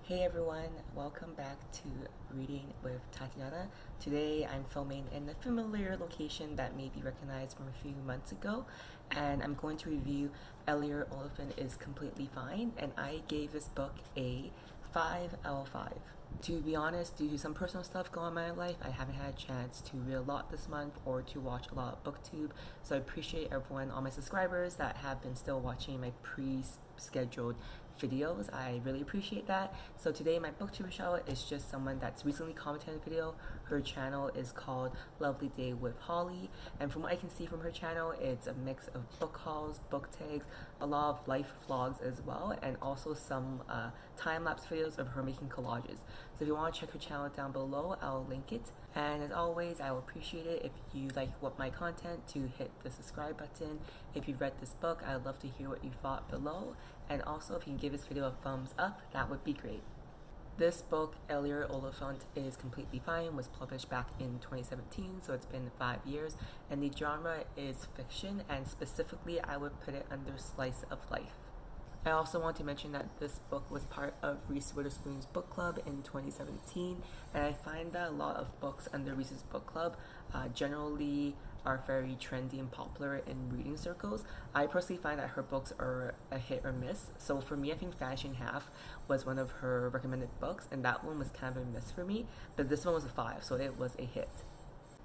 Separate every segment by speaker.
Speaker 1: Hey everyone, welcome back to Reading with Tatiana. Today I'm filming in a familiar location that may be recognized from a few months ago, and I'm going to review Eleanor Oliphant is Completely Fine, and I gave this book a 5 out of 5. To be honest, due to some personal stuff going on in my life, I haven't had a chance to read a lot this month or to watch a lot of Booktube, so I appreciate everyone, all my subscribers that have been still watching my pre-scheduled videos. I really appreciate that. So today my Booktuber Shoutout is just someone that's recently commented on a video. Her channel is called Lovely Day with Holly, and from what I can see from her channel, it's a mix of book hauls, book tags, a lot of life vlogs as well, and also some time-lapse videos of her making collages. So if you want to check her channel down below, I'll link it. And as always, I will appreciate it if you like my content to hit the subscribe button. If you've read this book, I'd love to hear what you thought below. And also, if you can give this video a thumbs up, that would be great. This book, Eleanor Oliphant is Completely Fine, was published back in 2017, so it's been 5 years, and the genre is fiction, and specifically I would put it under slice of life. I also want to mention that this book was part of Reese Witherspoon's book club in 2017, and I find that a lot of books under Reese's book club generally are very trendy and popular in reading circles. I personally find that her books are a hit or miss. So for me, I think Vanishing Half was one of her recommended books, and that one was kind of a miss for me, but this one was a 5, so it was a hit.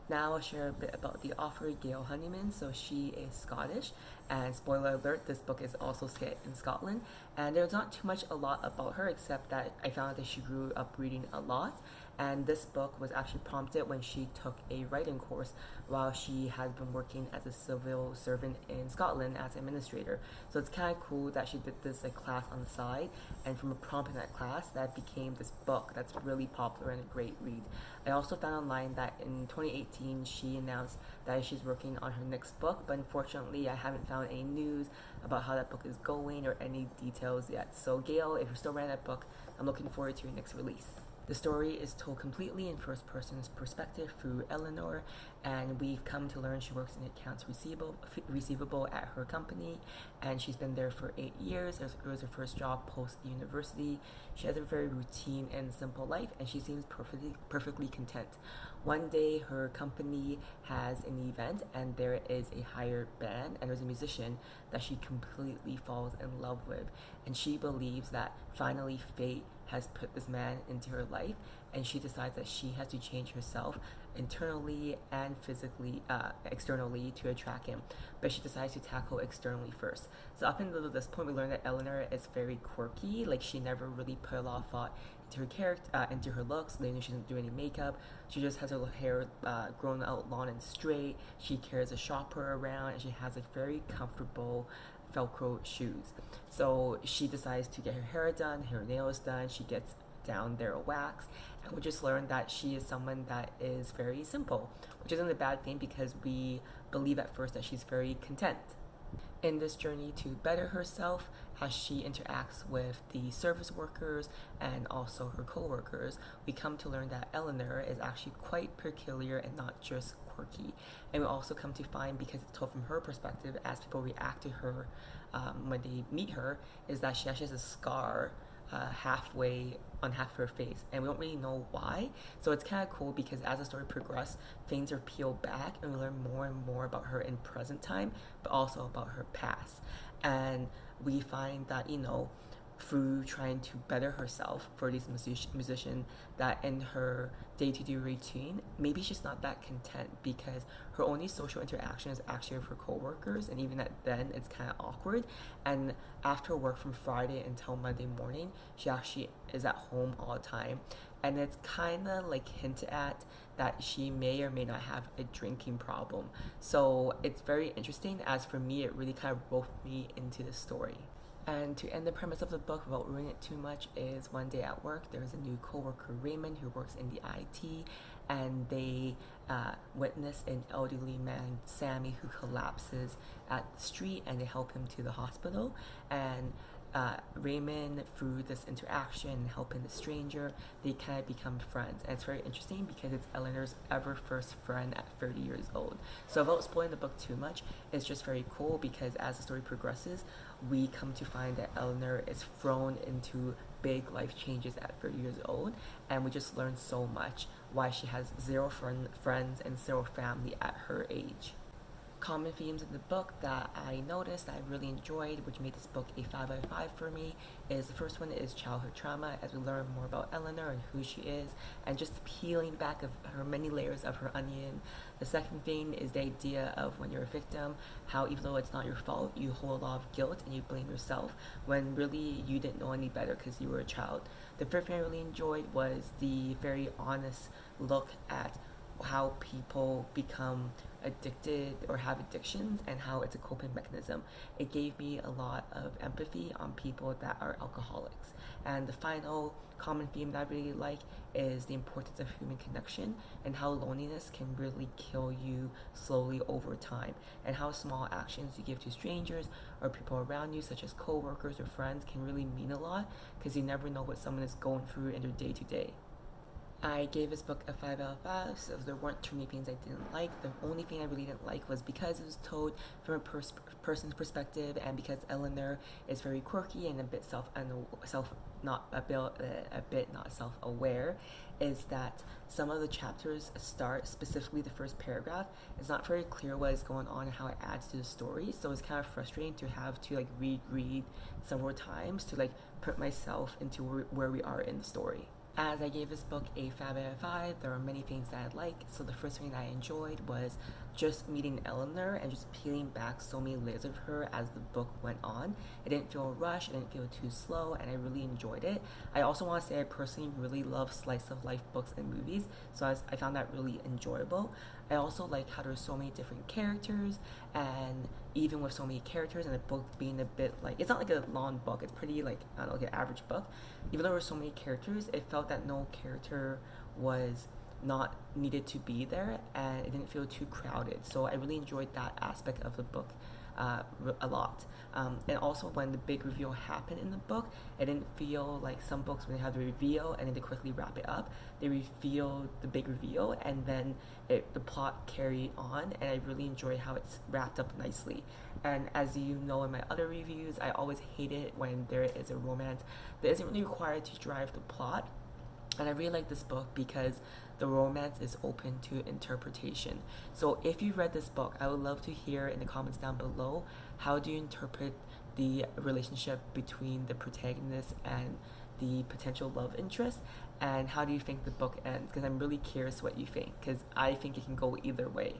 Speaker 1: Now I'll share a bit about the author, Gail Honeyman. So she is Scottish, and spoiler alert, this book is also set in Scotland, and there's not too much a lot about her except that I found out that she grew up reading a lot, and this book was actually prompted when she took a writing course while she had been working as a civil servant in Scotland as an administrator. So it's kind of cool that she did this class on the side, and from a prompt in that class that became this book that's really popular and a great read. I also found online that in 2018 she announced that she's working on her next book, but unfortunately I haven't found any news about how that book is going or any details yet. So Gail, if you're still writing that book, I'm looking forward to your next release. The story is told completely in first person's perspective through Eleanor, and we've come to learn she works in accounts receivable at her company, and she's been there for 8 years. It was her first job post-university. She has a very routine and simple life, and she seems perfectly content. One day, her company has an event, and there is a hired band, and there's a musician that she completely falls in love with, and she believes that finally fate has put this man into her life, and she decides that she has to change herself internally and physically, externally to attract him. But she decides to tackle externally first. So up until this point, we learn that Eleanor is very quirky. Like, she never really put a lot of thought into her character, into her looks. She doesn't do any makeup. She just has her hair grown out long and straight. She carries a shopper around, and she has a very comfortable Velcro shoes. So she decides to get her hair done, her nails done. She gets down there wax, and we just learned that she is someone that is very simple, which isn't a bad thing because we believe at first that she's very content. In this journey to better herself, as she interacts with the service workers and also her co-workers, we come to learn that Eleanor is actually quite peculiar and not just quirky. And we also come to find, because it's told from her perspective as people react to her when they meet her, is that she actually has a scar halfway on half of her face, and we don't really know why. So it's kind of cool because as the story progresses, things are peeled back and we learn more and more about her in present time, but also about her past. And we find that, through trying to better herself for this musician, that in her day-to-day routine, maybe she's not that content because her only social interaction is actually with her co-workers, and even then it's kind of awkward. And after work from Friday until Monday morning, she actually is at home all the time, and it's kind of like hinted at that she may or may not have a drinking problem. So it's very interesting. As for me, it really kind of roped me into the story. And to end the premise of the book without ruining it too much is one day at work, there's a new coworker, Raymond, who works in the IT, and they witness an elderly man, Sammy, who collapses at the street, and they help him to the hospital. And Raymond, through this interaction, helping the stranger, they kind of become friends. And it's very interesting because it's Eleanor's ever first friend at 30 years old. So without spoiling the book too much, it's just very cool because as the story progresses, we come to find that Eleanor is thrown into big life changes at 30 years old, and we just learn so much why she has zero friends and zero family at her age. Common themes in the book that I noticed that I really enjoyed, which made this book a 5 out of 5 for me, is the first one is childhood trauma, as we learn more about Eleanor and who she is, and just peeling back of her many layers of her onion. The second thing is the idea of when you're a victim, how even though it's not your fault, you hold a lot of guilt and you blame yourself, when really you didn't know any better because you were a child. The third thing I really enjoyed was the very honest look at how people become addicted or have addictions and how it's a coping mechanism. It gave me a lot of empathy on people that are alcoholics. And the final common theme that I really like is the importance of human connection and how loneliness can really kill you slowly over time, and how small actions you give to strangers or people around you, such as co-workers or friends, can really mean a lot because you never know what someone is going through in their day-to-day. I gave this book a 5 out of 5, so there weren't too many things I didn't like. The only thing I really didn't like was because it was told from a person's perspective, and because Eleanor is very quirky and a bit not self-aware, is that some of the chapters start, specifically the first paragraph, it's not very clear what is going on and how it adds to the story, so it's kind of frustrating to have to like reread several times to like put myself into where we are in the story. As I gave this book a 5 out of 5, there are many things that I like. So the first thing that I enjoyed was just meeting Eleanor and just peeling back so many layers of her as the book went on. It didn't feel rushed, it didn't feel too slow, and I really enjoyed it. I also want to say I personally really love slice of life books and movies, so I found that really enjoyable. I also like how there's so many different characters, and even with so many characters and the book being a bit like, it's not like a long book, it's pretty like, I don't know, like an average book. Even though there were so many characters, it felt that no character was not needed to be there, and it didn't feel too crowded. So I really enjoyed that aspect of the book a lot. And also when the big reveal happened in the book, it didn't feel like some books when they have the reveal and then they quickly wrap it up. They reveal the big reveal and then the plot carried on, and I really enjoy how it's wrapped up nicely. And as you know in my other reviews, I always hate it when there is a romance that isn't really required to drive the plot. And I really like this book because the romance is open to interpretation. So if you read this book, I would love to hear in the comments down below, how do you interpret the relationship between the protagonist and the potential love interest, and how do you think the book ends? Because I'm really curious what you think, because I think it can go either way.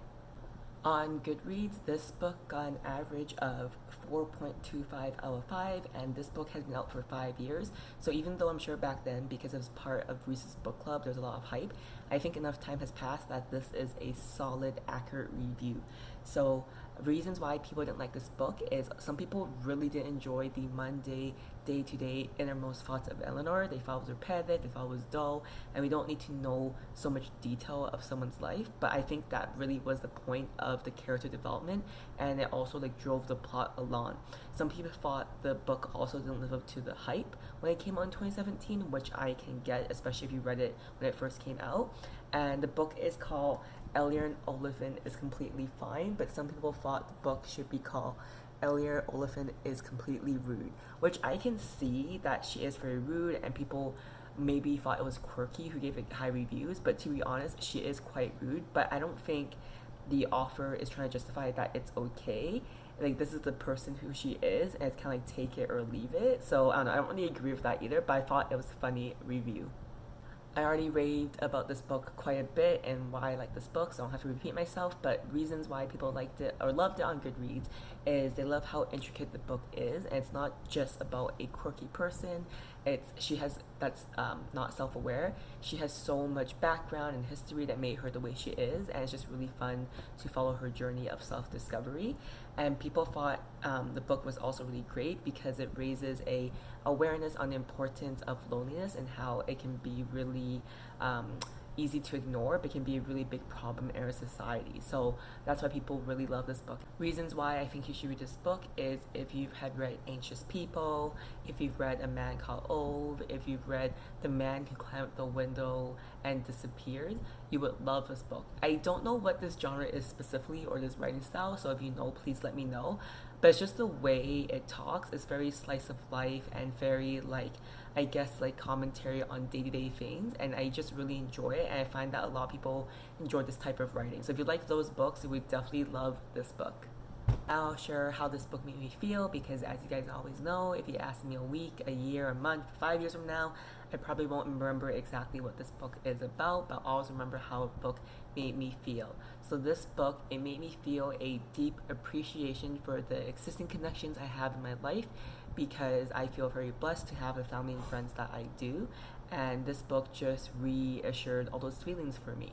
Speaker 1: On Goodreads, this book got an average of 4.25 out of 5, and this book has been out for 5 years. So even though I'm sure back then, because it was part of Reese's book club, there's a lot of hype, I think enough time has passed that this is a solid, accurate review. So reasons why people didn't like this book is some people really didn't enjoy the Monday, day-to-day innermost thoughts of Eleanor. They thought it was repetitive, they thought it was dull, and we don't need to know so much detail of someone's life. But I think that really was the point of the character development, and it also like drove the plot along. Some people thought the book also didn't live up to the hype when it came out in 2017, which I can get, especially if you read it when it first came out. And the book is called Eleanor Oliphant is Completely Fine, but some people thought the book should be called Eleanor Oliphant is Completely Rude, which I can see that she is very rude, and people maybe thought it was quirky who gave it high reviews, but to be honest, she is quite rude. But I don't think the author is trying to justify that it's okay. Like, this is the person who she is, and it's kind of like take it or leave it. So I don't know, I don't really agree with that either, but I thought it was a funny review. I already raved about this book quite a bit and why I like this book, so I don't have to repeat myself, but reasons why people liked it or loved it on Goodreads is they love how intricate the book is, and it's not just about a quirky person. That's not self-aware. She has so much background and history that made her the way she is, and it's just really fun to follow her journey of self-discovery. And people thought the book was also really great because it raises a awareness on the importance of loneliness and how it can be really easy to ignore, but can be a really big problem in our society. So that's why people really love this book. Reasons why I think you should read this book is if you've had read Anxious People, if you've read A Man Called Ove, if you've read The Man Who Climbed Up the Window and Disappeared, you would love this book. I don't know what this genre is specifically or this writing style, so if you know, please let me know. but it's just the way it talks. It's very slice of life and very like, I guess, like commentary on day-to-day things, and I just really enjoy it, and I find that a lot of people enjoy this type of writing. So if you like those books, you would definitely love this book. I'll share how this book made me feel, because as you guys always know, if you ask me a week, a year, a month, 5 years from now, I probably won't remember exactly what this book is about, but I'll always remember how a book made me feel. So this book, it made me feel a deep appreciation for the existing connections I have in my life, because I feel very blessed to have the family and friends that I do, and this book just reassured all those feelings for me.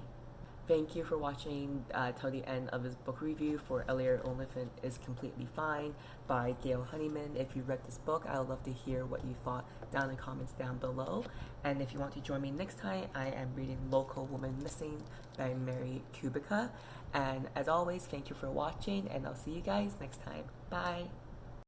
Speaker 1: Thank you for watching till the end of this book review for Eleanor Oliphant is Completely Fine by Gail Honeyman. If you read this book, I would love to hear what you thought down in the comments down below. And if you want to join me next time, I am reading Local Woman Missing by Mary Kubica. And as always, thank you for watching, and I'll see you guys next time. Bye!